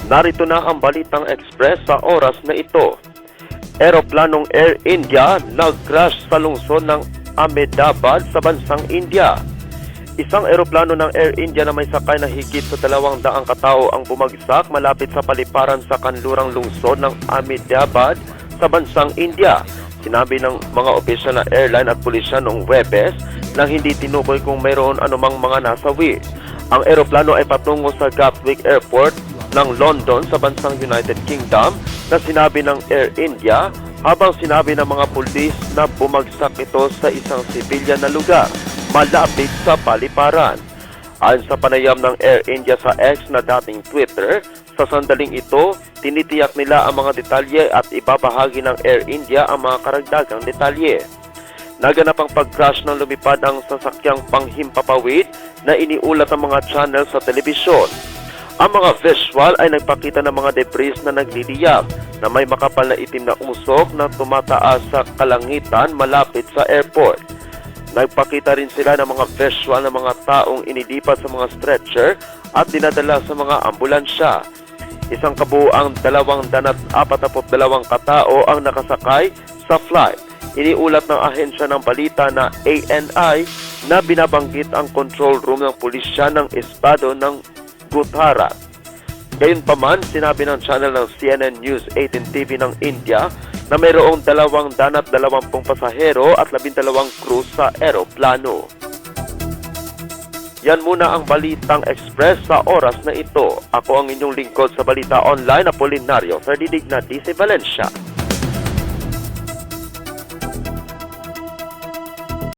Narito na ang Balitang Express sa oras na ito. Eroplanong Air India nag-crash sa lungsod ng Ahmedabad sa bansang India. Isang eroplano ng Air India na may sakay na higit sa 200 katao ang bumagsak malapit sa paliparan sa kanlurang lungsod ng Ahmedabad sa bansang India. Sinabi ng mga opisyal na airline at pulisya noong Huwebes nang hindi tinukoy kung mayroon anumang mga nasawi. Ang eroplano ay patungo sa Gatwick Airport ng London sa bansang United Kingdom na sinabi ng Air India, habang sinabi ng mga pulis na bumagsak ito sa isang sibilyan na lugar malapit sa paliparan. Ayon sa panayam ng Air India sa X na dating Twitter, sa sandaling ito, tinitiyak nila ang mga detalye at ibabahagi ng Air India ang mga karagdagang detalye. Naganap ang pag-crash ng lumipad ang sasakyang panghimpapawid na iniulat ng mga channel sa telebisyon. Ang mga visual ay nagpakita ng mga debris na nagliliyab na may makapal na itim na usok na tumataas sa kalangitan malapit sa airport. Nagpakita rin sila ng mga visual ng mga taong inilipat sa mga stretcher at dinadala sa mga ambulansya. Isang kabuuang 242 katao ang nakasakay sa flight. Iniulat ng ahensya ng balita na ANI na binabanggit ang control room ng pulisya ng estado ng Gujarat. Gayunpaman, sinabi ng channel ng CNN News 18 TV ng India na mayroong 220 pasahero at 12 crew sa eroplano. Yan muna ang Balitang Express sa oras na ito. Ako ang inyong lingkod sa Balita Online, Apolinario Ferdidig na DC Valencia.